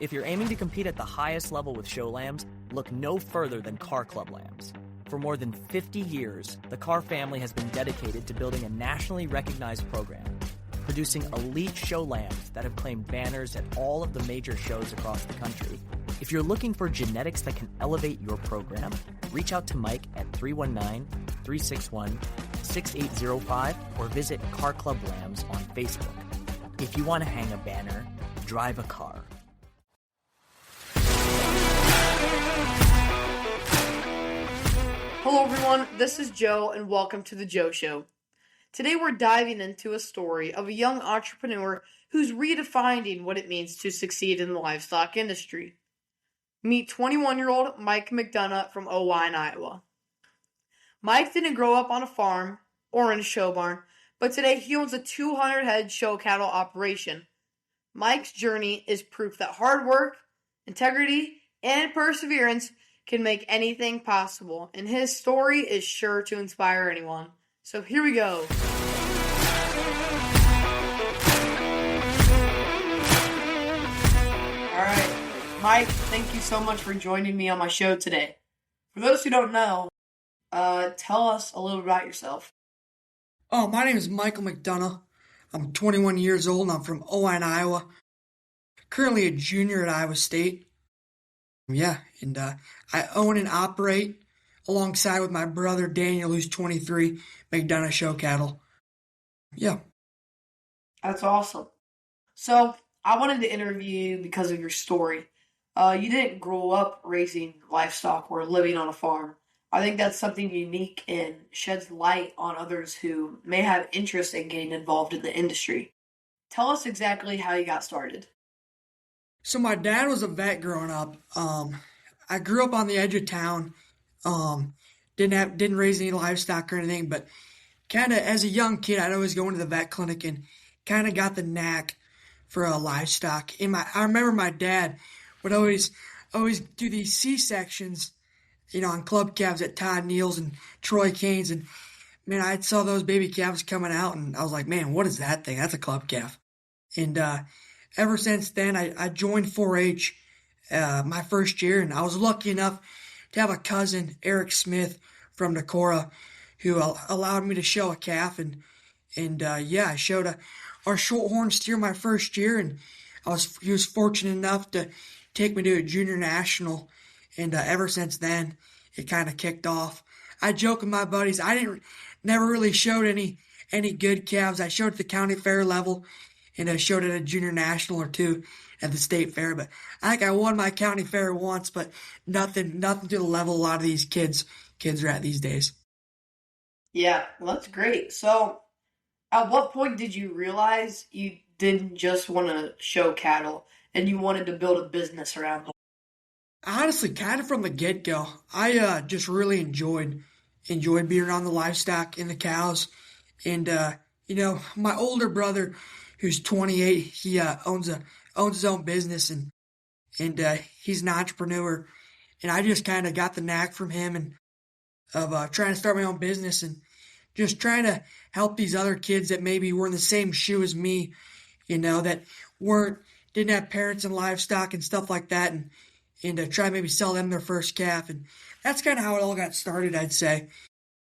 If you're aiming to compete at the highest level with show lambs, look no further than Car Club Lambs. For more than 50 years, the Carr family has been dedicated to building a nationally recognized program, producing elite show lambs that have claimed banners at all of the major shows across the country. If you're looking for genetics that can elevate your program, reach out to Mike at 319-361-6805 or visit Car Club Lambs on Facebook. If you want to hang a banner, drive a car. Hello everyone, this is Joe and welcome to The Joe Show. Today we're diving into a story of a young entrepreneur who's redefining what it means to succeed in the livestock industry. Meet 21-year-old Mike McDonough from Oelwein, Iowa. Mike didn't grow up on a farm or in a show barn, but today he owns a 200-head show cattle operation. Mike's journey is proof that hard work, integrity, and perseverance can make anything possible, and his story is sure to inspire anyone. So here we go. Alright, Mike, thank you so much for joining me on my show today. For those who don't know, tell us a little about yourself. Oh, my name is Michael McDonough. I'm 21 years old and I'm from Oelwein, Iowa. Currently a junior at Iowa State. Yeah, and I own and operate alongside with my brother Daniel, who's 23, McDonough Show Cattle. Yeah. That's awesome. So, I wanted to interview you because of your story. You didn't grow up raising livestock or living on a farm. I think that's something unique and sheds light on others who may have interest in getting involved in the industry. Tell us exactly how you got started. So my dad was a vet growing up. I grew up on the edge of town. Didn't raise any livestock or anything, but kind of as a young kid, I'd always go into the vet clinic and kind of got the knack for livestock. I remember my dad would always do these C-sections, on club calves at Todd Neal's and Troy Kane's, and man, I saw those baby calves coming out, and I was like, man, what is that thing? That's a club calf. And ever since then, I joined 4-H my first year, and I was lucky enough to have a cousin, Eric Smith from Decorah, who allowed me to show a calf, and I showed our shorthorn steer my first year, and he was fortunate enough to take me to a junior national, and ever since then, it kind of kicked off. I joke with my buddies, never really showed any good calves. I showed at the county fair level, and I showed at a junior national or two at the state fair. But I think I won my county fair once, but nothing to the level a lot of these kids are at these days. Yeah, well, that's great. So, at what point did you realize you didn't just want to show cattle and you wanted to build a business around them? Honestly, kind of from the get-go, I just really enjoyed being around the livestock and the cows. And, my older brother, who's 28, he owns his own business, and he's an entrepreneur. And I just kind of got the knack from him and of trying to start my own business and just trying to help these other kids that maybe were in the same shoe as me, that didn't have parents and livestock and stuff like that, and try to maybe sell them their first calf. And that's kind of how it all got started, I'd say,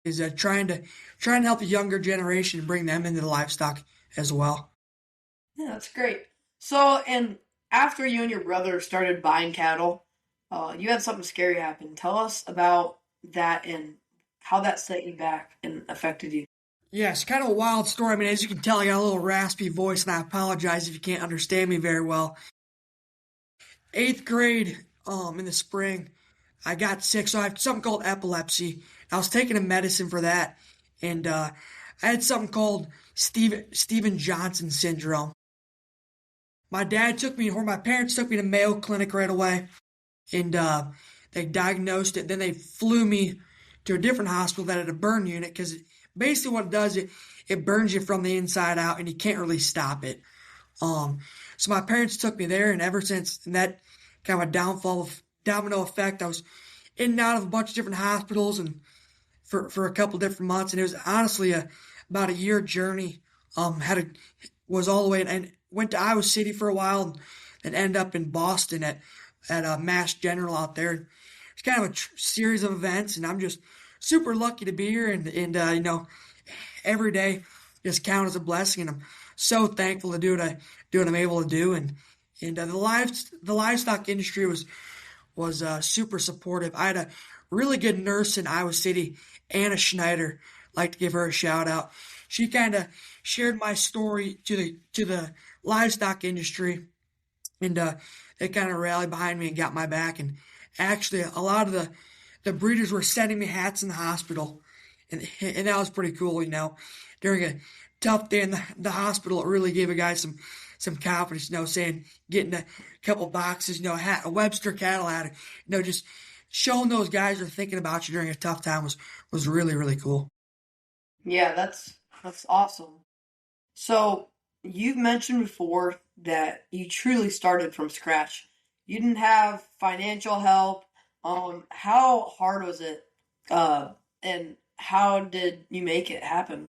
is trying to help the younger generation and bring them into the livestock as well. Yeah, that's great. So, and after you and your brother started buying cattle, you had something scary happen. Tell us about that and how that set you back and affected you. Yeah, it's kind of a wild story. I mean, as you can tell, I got a little raspy voice, and I apologize if you can't understand me very well. 8th grade, in the spring, I got sick, so I have something called epilepsy. I was taking a medicine for that, and I had something called Steven Johnson syndrome. My parents took me to Mayo Clinic right away, and they diagnosed it. Then they flew me to a different hospital that had a burn unit, because basically what it does, it burns you from the inside out, and you can't really stop it. So my parents took me there, and ever since that kind of a domino effect, I was in and out of a bunch of different hospitals and for a couple different months, and it was honestly about a year journey. Was all the way and went to Iowa City for a while, and and end up in Boston at Mass General out there. It's kind of a series of events, and I'm just super lucky to be here, and every day just count as a blessing, and I'm so thankful to do what I'm able to do, and the livestock industry was super supportive. I had a really good nurse in Iowa City, Anna Schneider. I'd like to give her a shout out. She kind of shared my story to the livestock industry, and they kind of rallied behind me and got my back. And actually, a lot of the breeders were sending me hats in the hospital, and that was pretty cool. During a tough day in the hospital, it really gave a guy some confidence. Saying getting a couple boxes, a hat, a Webster cattle hat, just showing those guys are thinking about you during a tough time was really, really cool. Yeah, that's awesome. So you've mentioned before that you truly started from scratch. You didn't have financial help. How hard was it? And how did you make it happen?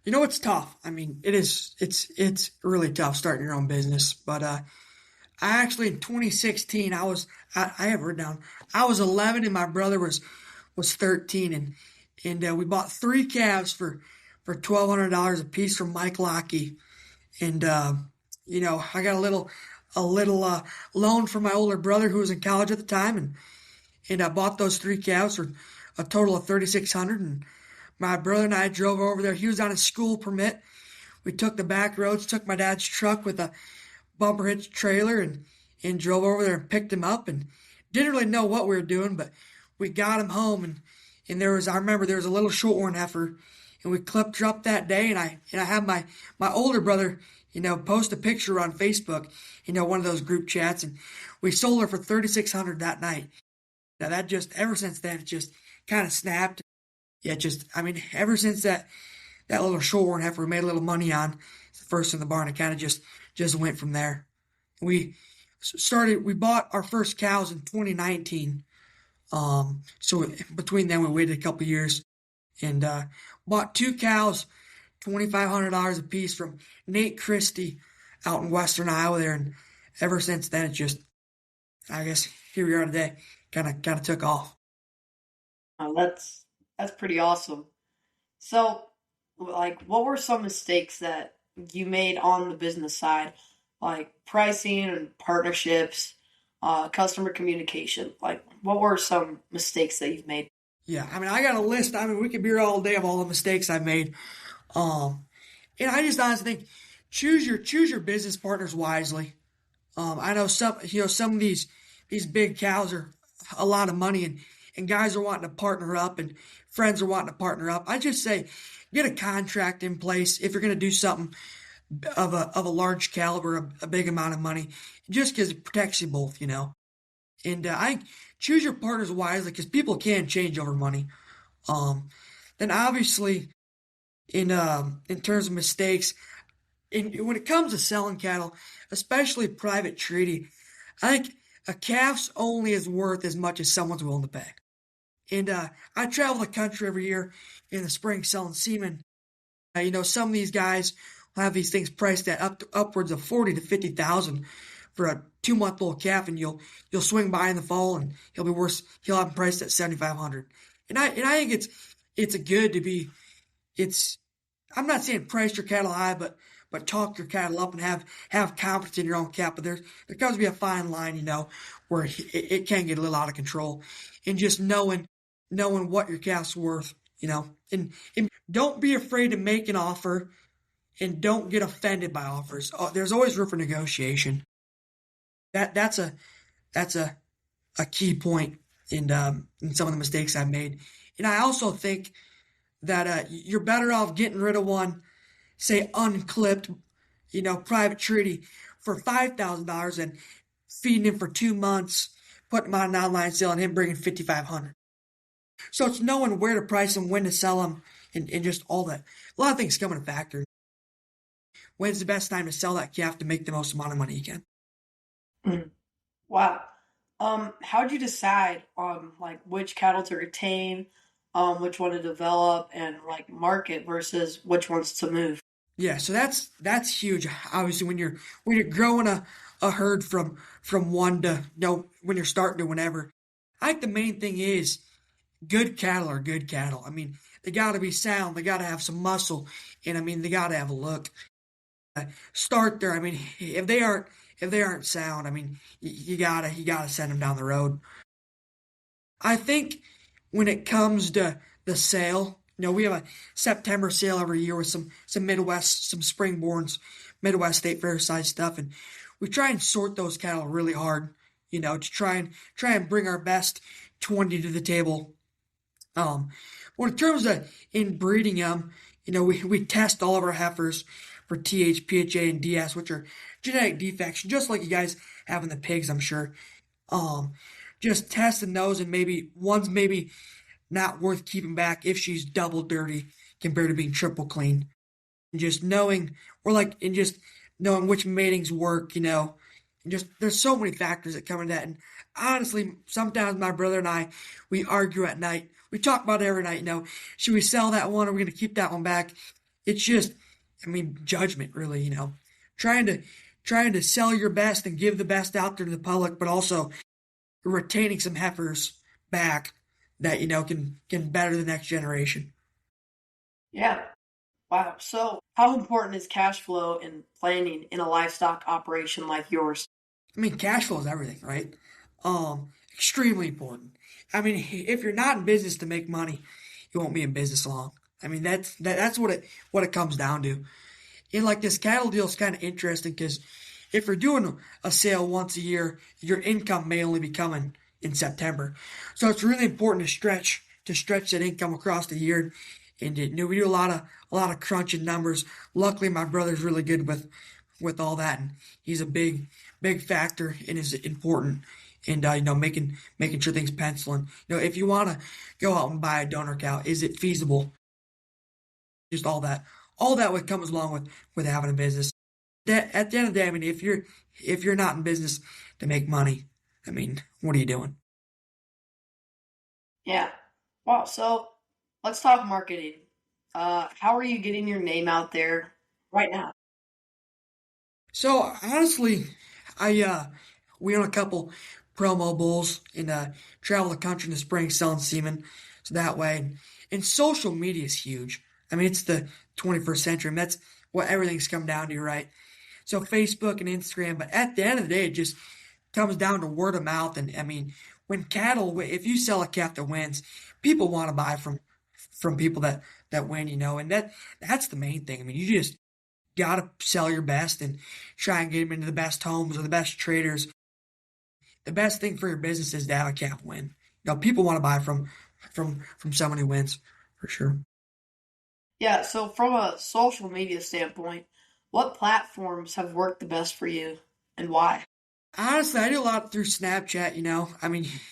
It's tough. I mean, it's really tough starting your own business. But I actually in 2016 I have written down I was 11 and my brother was 13, and we bought 3 calves for $1,200 a piece from Mike Lockey, and I got a little loan from my older brother who was in college at the time, and I bought those 3 calves for a total of $3,600, and my brother and I drove over there. He was on a school permit. We took the back roads, took my dad's truck with a bumper hitch trailer, and drove over there and picked him up, and didn't really know what we were doing, but we got him home, and I remember there was a little shorthorn heifer, and we clipped her up that day, and I had my older brother, post a picture on Facebook, one of those group chats, and we sold her for $3,600 that night. Now that ever since then, it just kind of snapped. Yeah, ever since that little shorthorn heifer we made a little money on, it's the first in the barn, it kind of just went from there. We bought our first cows in 2019. So between then we waited a couple years, and bought 2 cows, $2,500 a piece from Nate Christie out in western Iowa there, and ever since then I guess here we are today. Kind of took off. That's pretty awesome. So, what were some mistakes that you made on the business side, like pricing and partnerships, customer communication? What were some mistakes that you've made? Yeah, I got a list. We could be here all day of all the mistakes I've made. And I just honestly think choose your business partners wisely. I know some of these big cows are a lot of money, and guys are wanting to partner up, and friends are wanting to partner up. I just say get a contract in place if you're going to do something of a large caliber, a big amount of money, just because it protects you both, And I choose your partners wisely because people can change over money. Then obviously, in terms of mistakes, when it comes to selling cattle, especially private treaty, I think a calf's only is worth as much as someone's willing to pay. And I travel the country every year in the spring selling semen. Some of these guys will have these things priced at upwards of $40,000 to $50,000 for a 2-month-old calf, and you'll swing by in the fall, and he'll have him priced at $7,500. And I think it's a good to be. I'm not saying price your cattle high, but talk your cattle up and have confidence in your own calf. But there comes to be a fine line, where it can get a little out of control, and just knowing what your calf's worth, and don't be afraid to make an offer, and don't get offended by offers. There's always room for negotiation. That's a key point in some of the mistakes I've made. And I also think that you're better off getting rid of one, say unclipped, private treaty for $5,000 than feeding him for 2 months, putting him on an online sale, and him bringing $5,500. So it's knowing where to price them, when to sell them, and just all that. A lot of things come into factor. When's the best time to sell that calf to make the most amount of money you can? Mm. Wow. How'd you decide on which cattle to retain, which one to develop and market versus which ones to move? Yeah, so that's huge. Obviously, when you're growing a a herd from one to, when you're starting to whenever. I think the main thing is good cattle are good cattle. I mean, they got to be sound. They got to have some muscle, and I mean, they got to have a look. Start there. I mean, if they aren't sound, I mean, you gotta send them down the road. I think when it comes to the sale, we have a September sale every year with some Midwest, some springborns, Midwest State Fair size stuff, and we try and sort those cattle really hard, to try and bring our best 20 to the table. Well, in terms of in breeding them, we test all of our heifers for TH, PHA, and DS, which are genetic defects, just like you guys have in the pigs, I'm sure. Just testing those, and maybe one's maybe not worth keeping back if she's double dirty compared to being triple clean. And just knowing, and just knowing which matings work, and just there's so many factors that come into that. And honestly, sometimes my brother and I, we argue at night. We talk about it every night, should we sell that one? Are we going to keep that one back? It's just, judgment really, trying to sell your best and give the best out there to the public, but also retaining some heifers back that, can better the next generation. Yeah. Wow. So how important is cash flow and planning in a livestock operation like yours? Cash flow is everything, right? Extremely important. If you're not in business to make money, you won't be in business long. That's what it comes down to. And like this cattle deal is kind of interesting because if you're doing a sale once a year, your income may only be coming in September. So it's really important to stretch that income across the year. And we do a lot of crunching numbers. Luckily, my brother's really good with all that, and he's a big factor and is important. And making sure things penciling. If you want to go out and buy a donor cow, is it feasible? Just all that what comes along with having a business. That at the end of the day, if you're not in business to make money, what are you doing? Yeah. Wow. So let's talk marketing. How are you getting your name out there right now? So honestly, we own a couple promo bulls and travel the country in the spring selling semen. So that way, and social media is huge. It's the 21st century. And that's what everything's come down to, right? So Facebook and Instagram. But at the end of the day, it just comes down to word of mouth. And when cattle, if you sell a calf that wins, people want to buy from people that win, and that's the main thing. You just got to sell your best and try and get them into the best homes or the best traders. The best thing for your business is to have a calf win. People want to buy from someone who wins, for sure. Yeah, so from a social media standpoint, what platforms have worked the best for you and why? Honestly, I do a lot through Snapchat,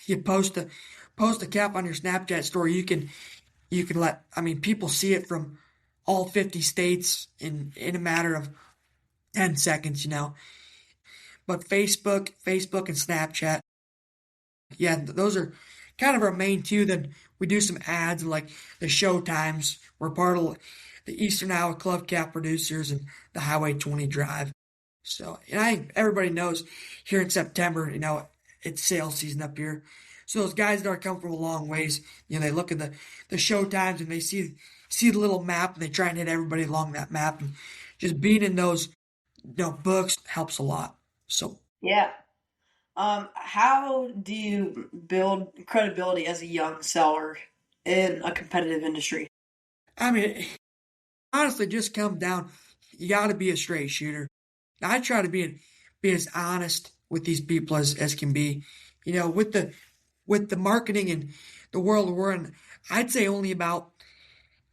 you post a calf on your Snapchat story, you can let people see it from all 50 states in a matter of 10 seconds, But Facebook and Snapchat, yeah, those are kind of our main two. Then we do some ads like the show times. We're part of the Eastern Iowa Club Calf Producers and the Highway 20 Drive. So, and I think everybody knows here in September, it's sales season up here. So those guys that are coming from a long ways, they look at the show times and they see the little map and they try and hit everybody along that map. And just being in those books helps a lot. So yeah. How do you build credibility as a young seller in a competitive industry? Honestly, just comes down, you got to be a straight shooter. I try to be as honest with these people as can be. With the marketing and the world we're in, I'd say only about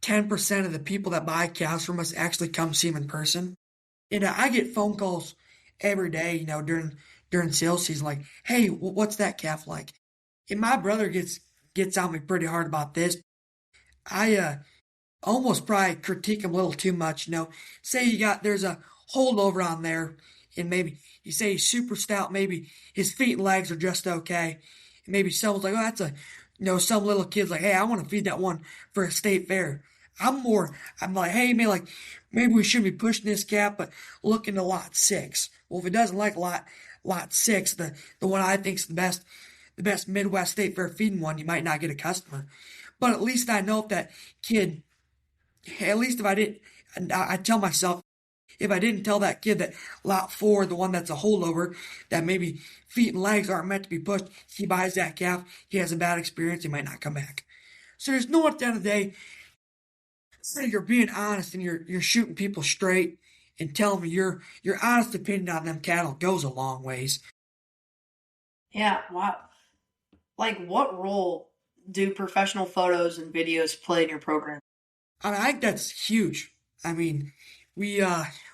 10% of the people that buy cows from us actually come see them in person. And I get phone calls every day, during sales season, like, hey, what's that calf like? And my brother gets on me pretty hard about this. I almost probably critique him a little too much. Say there's a holdover on there, and maybe you say he's super stout, maybe his feet and legs are just okay. And maybe someone's like, oh, that's some little kid's like, hey, I want to feed that one for a state fair. I'm like, hey, man, like, maybe we shouldn't be pushing this calf, but looking to lot 6. Well, if it doesn't like lot 6, the one I think's the best Midwest State Fair feeding one, you might not get a customer. But at least I know if that kid, at least if I didn't, I tell myself, if I didn't tell that kid that lot 4, the one that's a holdover, that maybe feet and legs aren't meant to be pushed, he buys that calf, he has a bad experience, he might not come back. So there's no, at the end of the day, you're being honest and you're shooting people straight and telling them your honest opinion on them cattle goes a long ways. Yeah, wow. Like, what role do professional photos and videos play in your program? I mean, I think that's huge. I mean, we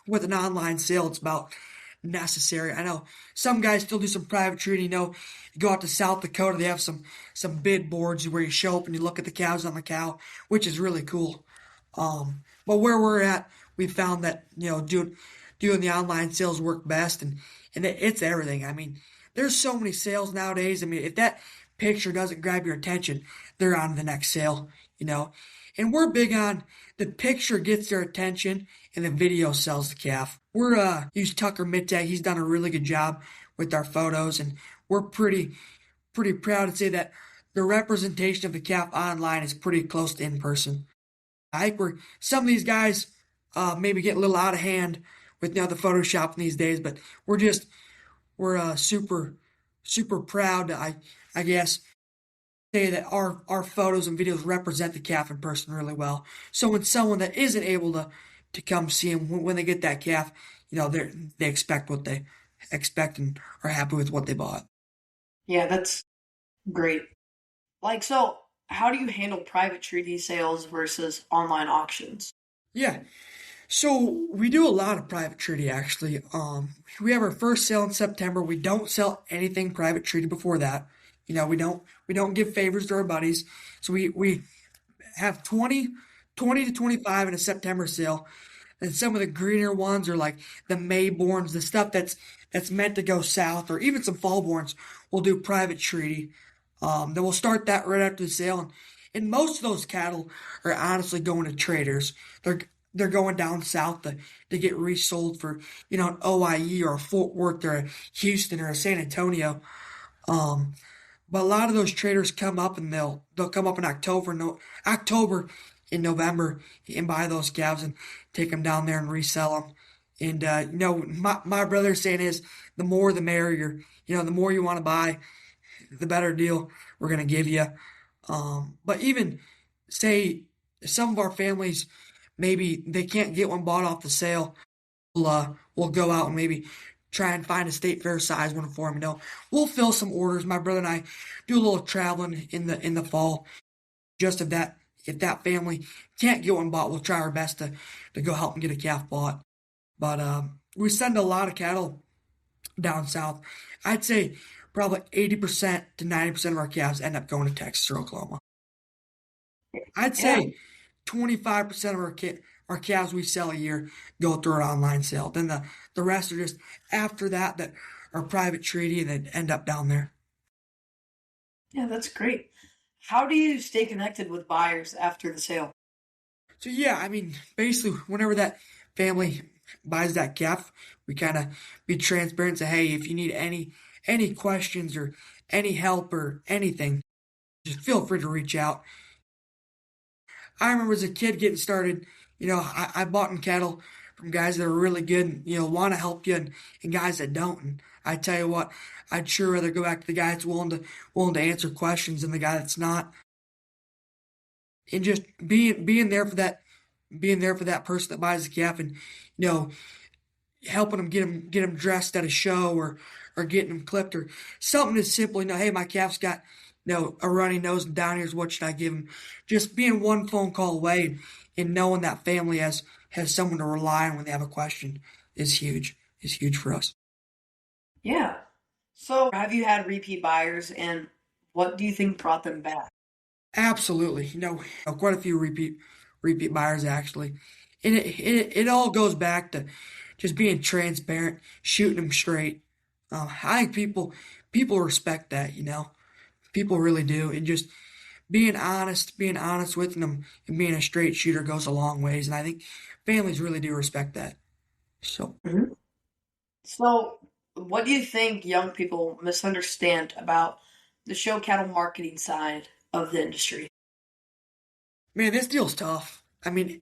with an online sale, it's about necessary. I know some guys still do some private treating. You go out to South Dakota, they have some bid boards where you show up and you look at the cows on the cow, which is really cool. But where we're at, we found that doing the online sales work best, and it's everything. I mean, there's so many sales nowadays. I mean, if that picture doesn't grab your attention, they're on to the next sale. And we're big on the picture gets their attention and the video sells the calf. We're use Tucker Mittag. He's done a really good job with our photos, and we're pretty proud to say that the representation of the calf online is pretty close to in person. I think some of these guys maybe get a little out of hand with the photoshopping these days, but we're super proud to, I guess, say that our photos and videos represent the calf in person really well. So when someone that isn't able to come see them, when they get that calf, they expect what they expect and are happy with what they bought. Yeah, that's great. Like, so how do you handle private treaty sales versus online auctions? Yeah. So we do a lot of private treaty actually. We have our first sale in September. We don't sell anything private treaty before that. We don't give favors to our buddies. So we have 20 to 25 in a September sale. And some of the greener ones are like the Mayborns, the stuff that's meant to go south, or even some Fallborns. We'll do private treaty. Then we'll start that right after the sale. And most of those cattle are honestly going to traders. They're going down south to get resold for, an OIE or a Fort Worth or a Houston or a San Antonio. But a lot of those traders come up and they'll come up in October in November and buy those calves and take them down there and resell them. And my brother's saying is the more the merrier. The more you want to buy, the better deal we're gonna give you. But even say some of our families, maybe they can't get one bought off the sale, we'll go out and maybe try and find a state fair size one for them. We'll fill some orders. My brother and I do a little traveling in the fall. Just if that family can't get one bought, we'll try our best to go help them get a calf bought. But we send a lot of cattle down south. I'd say probably 80% to 90% of our calves end up going to Texas or Oklahoma. I'd say 25% of our calves we sell a year go through an online sale. Then the rest are just after that are private treaty and they end up down there. Yeah, that's great. How do you stay connected with buyers after the sale? So yeah, I mean, basically whenever that family buys that calf, we kind of be transparent and say, hey, if you need any questions or any help or anything, just feel free to reach out. I remember as a kid getting started, I bought in cattle from guys that are really good and, want to help you and guys that don't. And I tell you what, I'd sure rather go back to the guy that's willing to answer questions than the guy that's not. And just being there for that person that buys the calf and, helping them get them dressed at a show or getting them clipped or something as simple, hey, my calf's got, a runny nose and down ears, what should I give him? Just being one phone call away and knowing that family has someone to rely on when they have a question is huge for us. Yeah. So have you had repeat buyers and what do you think brought them back? Absolutely. Quite a few repeat buyers actually. And it all goes back to just being transparent, shooting them straight. I think people respect that, People really do. And just being honest with them and being a straight shooter goes a long ways. And I think families really do respect that. So. Mm-hmm. So, what do you think young people misunderstand about the show cattle marketing side of the industry? Man, this deal's tough. I mean,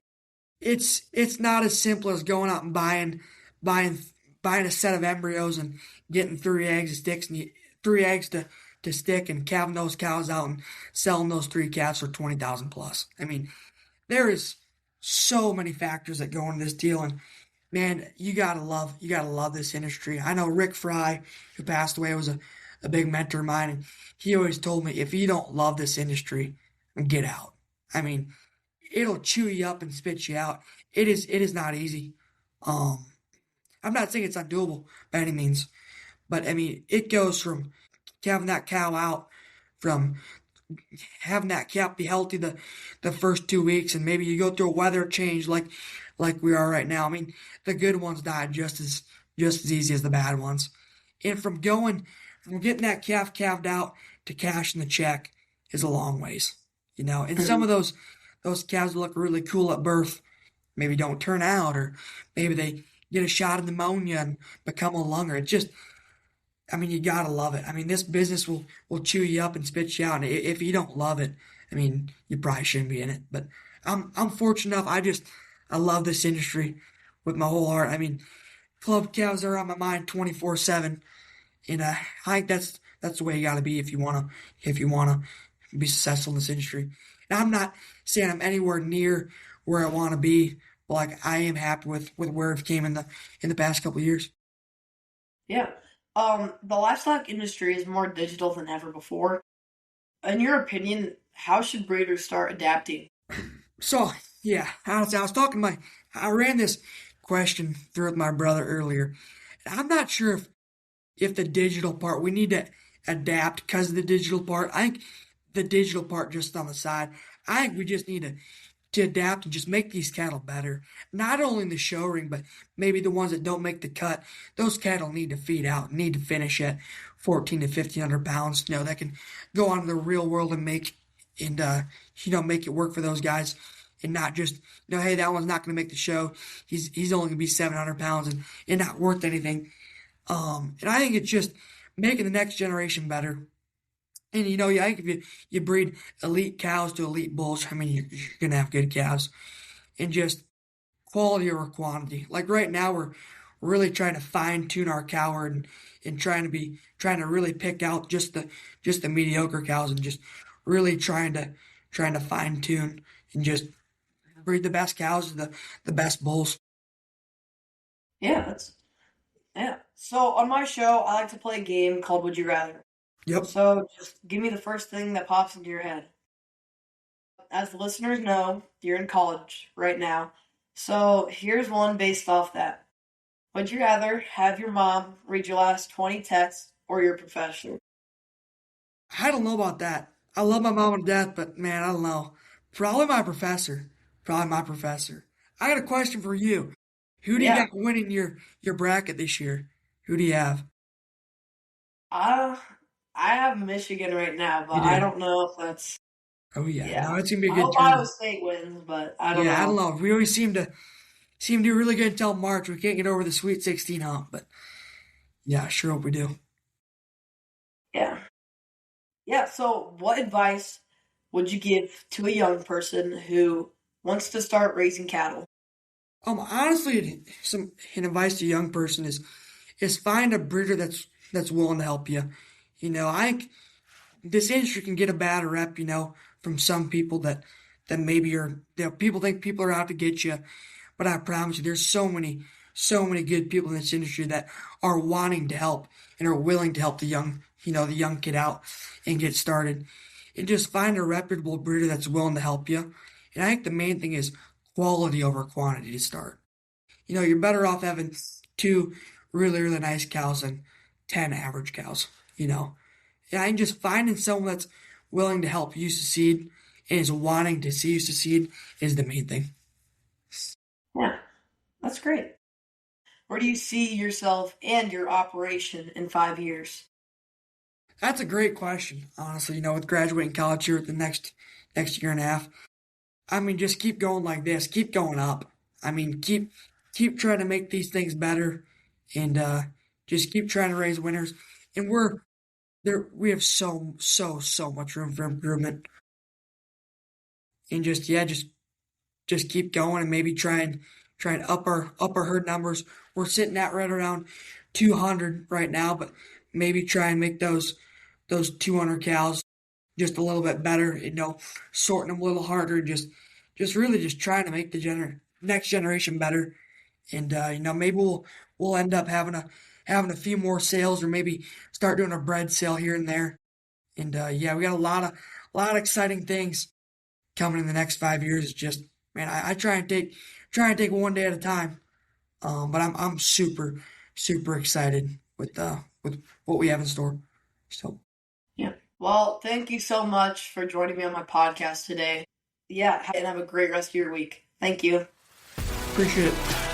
it's not as simple as going out and buying buying a set of embryos and getting 3 eggs to stick and calving those cows out and selling those 3 calves for 20,000 plus. I mean, there is so many factors that go into this deal, and man, you gotta love this industry. I know Rick Fry, who passed away, was a big mentor of mine, and he always told me if you don't love this industry, get out. I mean, it'll chew you up and spit you out. It is not easy. Um, I'm not saying it's undoable by any means, but I mean it goes from having that cow out, from having that calf be healthy the first 2 weeks, and maybe you go through a weather change like we are right now. I mean, the good ones die just as easy as the bad ones. And from getting that calf calved out to cashing the check is a long ways, you know. And some of those calves look really cool at birth, maybe don't turn out, or maybe they get a shot of pneumonia and become a lunger. It just, I mean, you gotta love it. I mean, this business will chew you up and spit you out. And if you don't love it, I mean, you probably shouldn't be in it. But I'm fortunate enough. I love this industry with my whole heart. I mean, club cows are on my mind 24/7, and I think that's the way you gotta be if you wanna be successful in this industry. And I'm not saying I'm anywhere near where I want to be, but like I am happy with where it came in the past couple of years. Yeah. The livestock industry is more digital than ever before. In your opinion, how should breeders start adapting? So yeah, honestly, I ran this question through with my brother earlier. I'm not sure if the digital part we need to adapt because of the digital part. I think the digital part just on the side. I think we just need to adapt and just make these cattle better. Not only in the show ring, but maybe the ones that don't make the cut. Those cattle need to feed out, need to finish at 14 to 1500 pounds. You know, that can go on to the real world and make it work for those guys, and not just, hey, that one's not going to make the show. He's only going to be 700 pounds and not worth anything. And I think it's just making the next generation better. And I think if you breed elite cows to elite bulls, I mean, you're gonna have good calves, and just quality over quantity. Like right now, we're really trying to fine tune our cow herd, and trying to really pick out just the mediocre cows, and just really trying to fine tune and just breed the best cows, the best bulls. Yeah, yeah. So on my show, I like to play a game called Would You Rather. Yep. So just give me the first thing that pops into your head. As the listeners know, you're in college right now. So here's one based off that. Would you rather have your mom read your last 20 texts or your professor? I don't know about that. I love my mom to death, but man, I don't know. Probably my professor. Probably my professor. I got a question for you. Who do you Yeah. got winning your bracket this year? Who do you have? Uh, I have Michigan right now, You but I do. don't know if that's, Oh yeah. yeah. No, it's gonna be a I good hope Iowa tournament. State wins, but I don't Yeah, I don't know. know. We always seem to do really good until March. We can't get over the Sweet 16 hump, but yeah, I sure hope we do. Yeah. Yeah, so what advice would you give to a young person who wants to start raising cattle? Honestly, some an advice to a young person is find a breeder that's willing to help you. I think this industry can get a bad rep, from some people that maybe people think people are out to get you, but I promise you, there's so many good people in this industry that are wanting to help and are willing to help the young kid out and get started. And just find a reputable breeder that's willing to help you. And I think the main thing is quality over quantity to start. You're better off having two really, really nice cows than 10 average cows, And I think just finding someone that's willing to help you succeed and is wanting to see you succeed is the main thing. Yeah, that's great. Where do you see yourself and your operation in 5 years? That's a great question, honestly. With graduating college here the next year and a half, I mean, just keep going like this, keep going up. I mean, keep trying to make these things better, and just keep trying to raise winners. And we have so much room for improvement. And just keep going and maybe try and up our herd numbers. We're sitting at right around 200 right now, but maybe try and make those 200 cows just a little bit better, sorting them a little harder, just really just trying to make the next generation better. And maybe we'll end up having a few more sales, or maybe start doing a bread sale here and there. And we got a lot of exciting things coming in the next 5 years. It's just, man, I try and take one day at a time. But I'm super excited with what we have in store. So yeah. Well, thank you so much for joining me on my podcast today. Yeah, and have a great rest of your week. Thank you. Appreciate it.